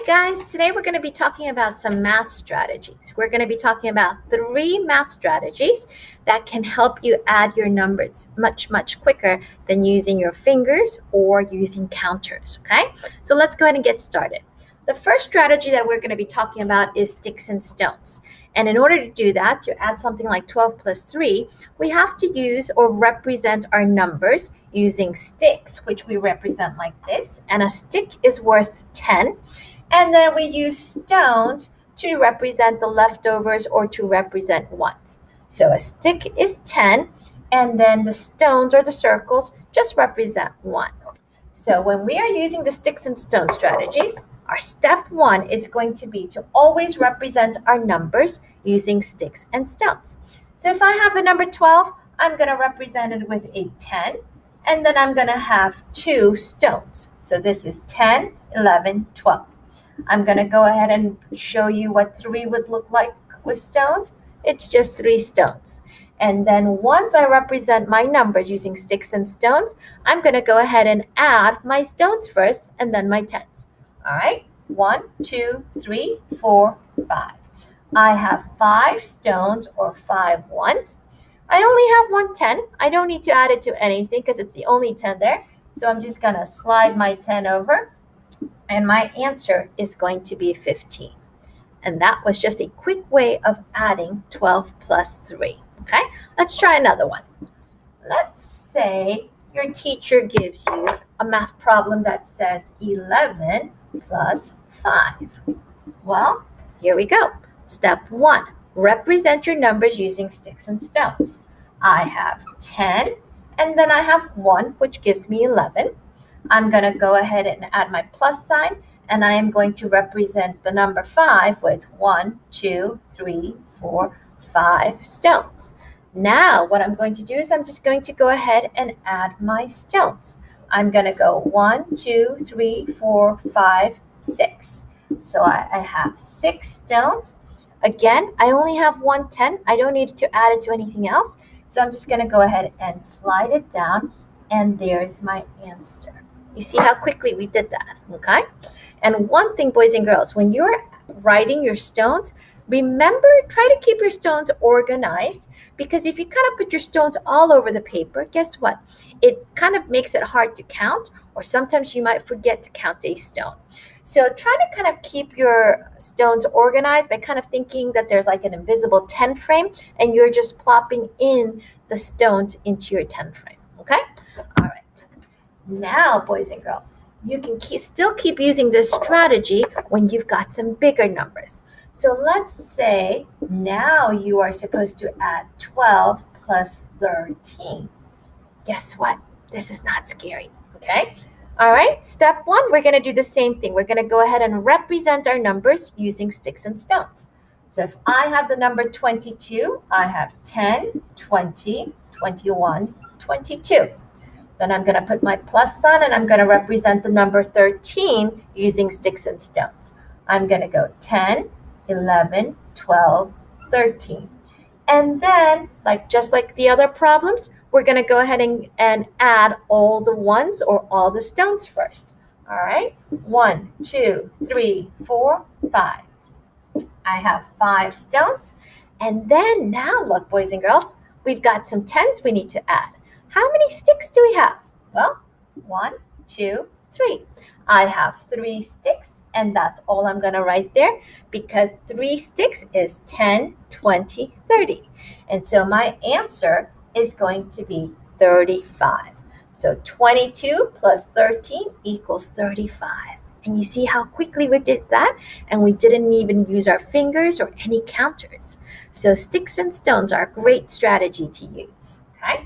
guys, today we're going to be talking about some math strategies. We're going to be talking about 3 math strategies that can help you add your numbers much quicker than using your fingers or using counters, okay? So let's go ahead and get started. The first strategy that we're going to be talking about is sticks and stones. And in order to do that, to add something like 12 plus 3, we have to use or represent our numbers using sticks, which we represent like this. And a stick is worth 10. And then we use stones to represent the leftovers or to represent ones. So a stick is 10, and then the stones or the circles just represent 1. So when we are using the sticks and stone strategies, our step 1 is going to be to always represent our numbers using sticks and stones. So if I have the number 12, I'm going to represent it with a 10, and then I'm going to have 2 stones. So this is 10, 11, 12. I'm going to go ahead and show you what 3 would look like with stones. It's just 3 stones. And then once I represent my numbers using sticks and stones, I'm going to go ahead and add my stones first and then my tens. All right, 1, 2, 3, 4, 5. I have 5 stones or 5 ones. I only have 1 10. I don't need to add it to anything because it's the only 10 there. So I'm just going to slide my 10 over. And my answer is going to be 15. And that was just a quick way of adding 12 plus 3. Okay, let's try another one. Let's say your teacher gives you a math problem that says 11 plus 5. Well, here we go. Step 1, represent your numbers using sticks and stones. I have 10, and then I have 1, which gives me 11. I'm going to go ahead and add my plus sign, and I am going to represent the number 5 with 1, 2, 3, 4, 5 stones. Now, what I'm going to do is I'm just going to go ahead and add my stones. I'm going to go 1, 2, 3, 4, 5, 6. So I have 6 stones. Again, I only have 1 10. I don't need to add it to anything else. So I'm just going to go ahead and slide it down, and there's my answer. You see how quickly we did that, okay? And one thing, boys and girls, when you're writing your stones, remember, try to keep your stones organized, because if you kind of put your stones all over the paper, guess what? It kind of makes it hard to count, or sometimes you might forget to count a stone. So try to kind of keep your stones organized by kind of thinking that there's like an invisible 10 frame, and you're just plopping in the stones into your 10 frame, okay? All right. Now, boys and girls, you can still keep using this strategy when you've got some bigger numbers. So let's say now you are supposed to add 12 plus 13. Guess what? This is not scary, okay? All right, step 1, we're going to do the same thing. We're going to go ahead and represent our numbers using sticks and stones. So if I have the number 22, I have 10, 20, 21, 22. Then I'm going to put my plus sign, and I'm going to represent the number 13 using sticks and stones. I'm going to go 10, 11, 12, 13. And then, just like the other problems, we're going to go ahead and add all the ones or all the stones first. All right, 1, 2, 3, 4, 5. I have 5 stones. And then now, look, boys and girls, we've got some tens we need to add. How many sticks do we have? Well, 1, 2, 3. I have 3 sticks, and that's all I'm going to write there, because 3 sticks is 10, 20, 30. And so my answer is going to be 35. So 22 plus 13 equals 35. And you see how quickly we did that? And we didn't even use our fingers or any counters. So sticks and stones are a great strategy to use, okay?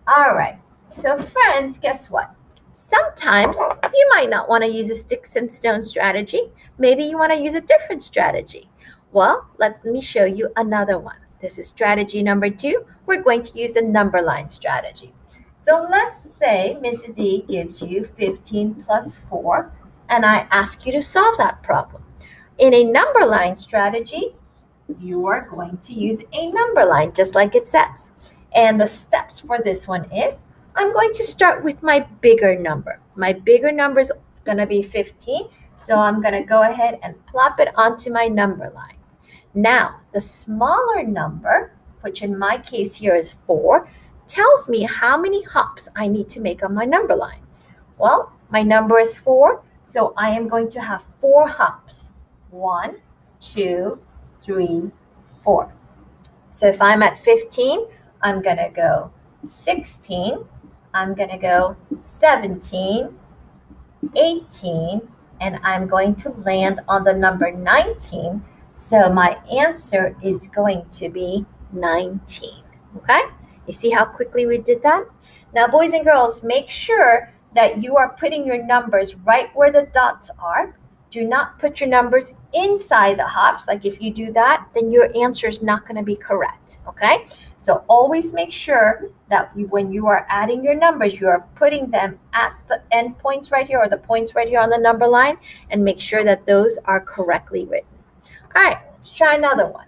All right, so friends, guess what? Sometimes you might not want to use a sticks and stones strategy. Maybe you want to use a different strategy. Well, let me show you another one. This is strategy number 2. We're going to use the number line strategy. So let's say Mrs. E gives you 15 plus 4, and I ask you to solve that problem. In a number line strategy, you are going to use a number line, just like it says. And the steps for this one is, I'm going to start with my bigger number. My bigger number is going to be 15. So I'm going to go ahead and plop it onto my number line. Now, the smaller number, which in my case here is 4, tells me how many hops I need to make on my number line. Well, my number is 4, so I am going to have 4 hops. 1, 2, 3, 4. So if I'm at 15, I'm going to go 16, I'm going to go 17, 18, and I'm going to land on the number 19. So my answer is going to be 19. Okay? You see how quickly we did that? Now, boys and girls, make sure that you are putting your numbers right where the dots are. Do not put your numbers inside the hops. Like if you do that, then your answer is not going to be correct. Okay? So always make sure that when you are adding your numbers, you are putting them at the end points right here or the points right here on the number line, and make sure that those are correctly written. All right, let's try another one.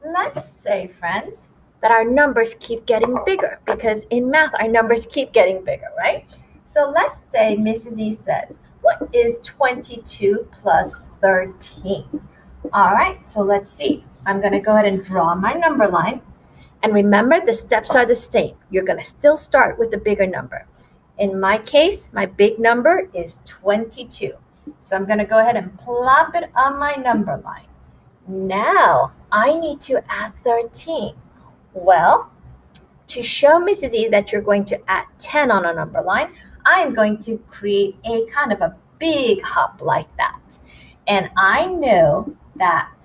Let's say, friends, that our numbers keep getting bigger, because in math, our numbers keep getting bigger, right? So let's say Mrs. E says, what is 22 plus 13? All right, so let's see. I'm going to go ahead and draw my number line. And remember, the steps are the same. You're going to still start with the bigger number. In my case, my big number is 22. So I'm going to go ahead and plop it on my number line. Now, I need to add 13. Well, to show Mrs. E that you're going to add 10 on a number line, I am going to create a kind of a big hop like that. And I know that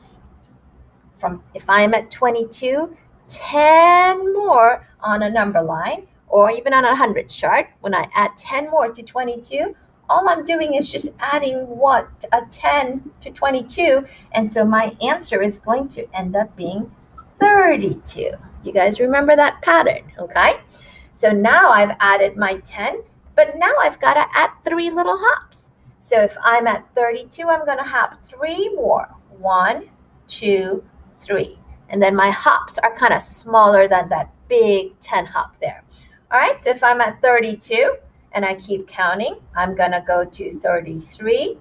if I'm at 22, 10 more on a number line, or even on a hundreds chart, when I add 10 more to 22, all I'm doing is just adding a 10 to 22, and so my answer is going to end up being 32. You guys remember that pattern, okay? So now I've added my 10, but now I've got to add 3 little hops. So if I'm at 32, I'm going to hop 3 more. 1, 2, 3. And then my hops are kind of smaller than that big 10 hop there. All right, so if I'm at 32 and I keep counting, I'm going to go to 33.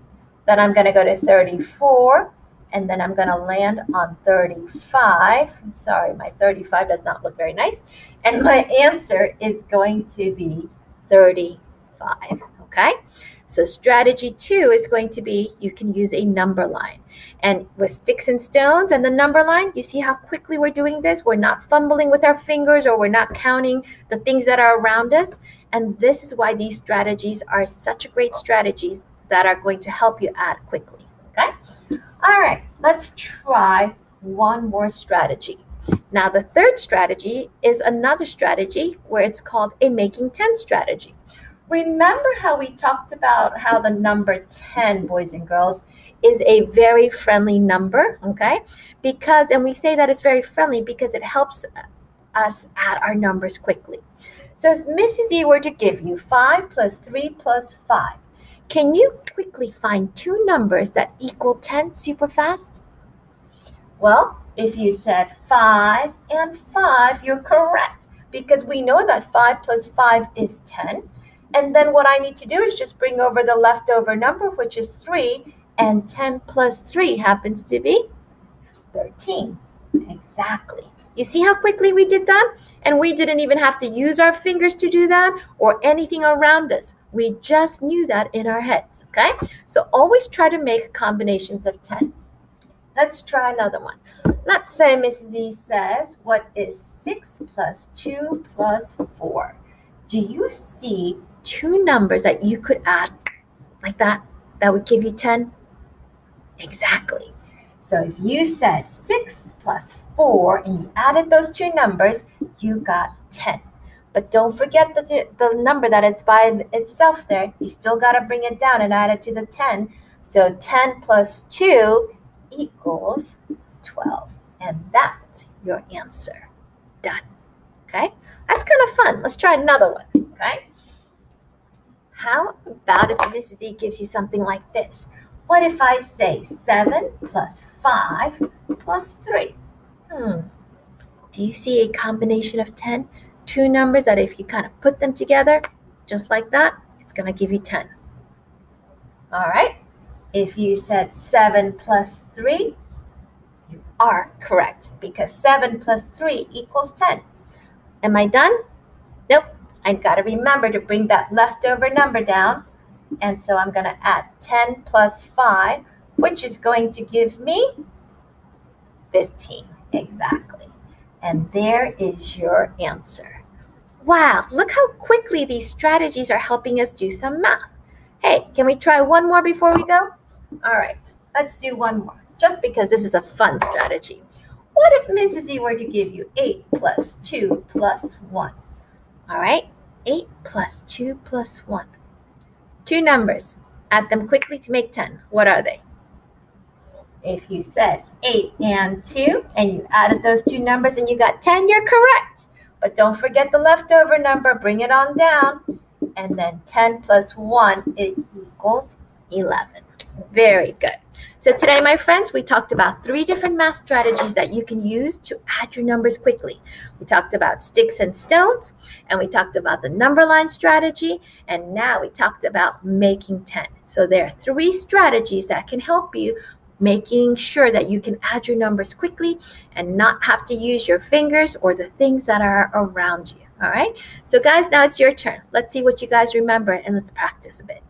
Then I'm going to go to 34. And then I'm going to land on 35. Sorry, my 35 does not look very nice. And my answer is going to be 35. Okay? So strategy 2 is going to be you can use a number line. And with sticks and stones and the number line, you see how quickly we're doing this? We're not fumbling with our fingers, or we're not counting the things that are around us. And this is why these strategies are such great strategies that are going to help you add quickly. Okay? All right, let's try one more strategy. Now, the third strategy is another strategy where it's called a making 10 strategy. Remember how we talked about how the number 10, boys and girls, is a very friendly number, okay? And we say that it's very friendly because it helps us add our numbers quickly. So if Mrs. E were to give you 5 plus 3 plus 5, can you quickly find 2 numbers that equal 10 super fast? Well, if you said 5 and 5, you're correct, because we know that 5 plus 5 is 10. And then what I need to do is just bring over the leftover number, which is 3, and 10 plus 3 happens to be 13. Exactly. You see how quickly we did that? And we didn't even have to use our fingers to do that or anything around us. We just knew that in our heads, okay? So always try to make combinations of 10. Let's try another one. Let's say Mrs. E says, what is 6 plus 2 plus 4? Do you see 2 numbers that you could add like that would give you 10? Exactly. So if you said 6 plus 4 and you added those 2 numbers, you got 10. But don't forget the number that it's by itself there. You still got to bring it down and add it to the 10. So 10 plus 2 equals 12. And that's your answer. Done. Okay? That's kind of fun. Let's try another one. Okay? How about if Mrs. E gives you something like this? What if I say 7 plus 5 plus 3? Do you see a combination of 10? 2 numbers that if you kind of put them together, just like that, it's going to give you 10. All right. If you said 7 plus 3, you are correct because 7 plus 3 equals 10. Am I done? Nope. I've got to remember to bring that leftover number down. And so I'm going to add 10 plus 5, which is going to give me 15. Exactly. And there is your answer. Wow, look how quickly these strategies are helping us do some math. Hey, can we try one more before we go? All right, let's do one more, just because this is a fun strategy. What if Mrs. E were to give you 8 plus 2 plus 1? All right, 8 plus 2 plus 1. Two numbers. Add them quickly to make 10. What are they? If you said 8 and 2, and you added those two numbers and you got 10, you're correct. But don't forget the leftover number. Bring it on down. And then 10 plus 1, it equals 11. Very good. So today, my friends, we talked about 3 different math strategies that you can use to add your numbers quickly. We talked about sticks and stones, and we talked about the number line strategy, and now we talked about making 10. So there are 3 strategies that can help you making sure that you can add your numbers quickly and not have to use your fingers or the things that are around you. All right. So guys, now it's your turn. Let's see what you guys remember and let's practice a bit.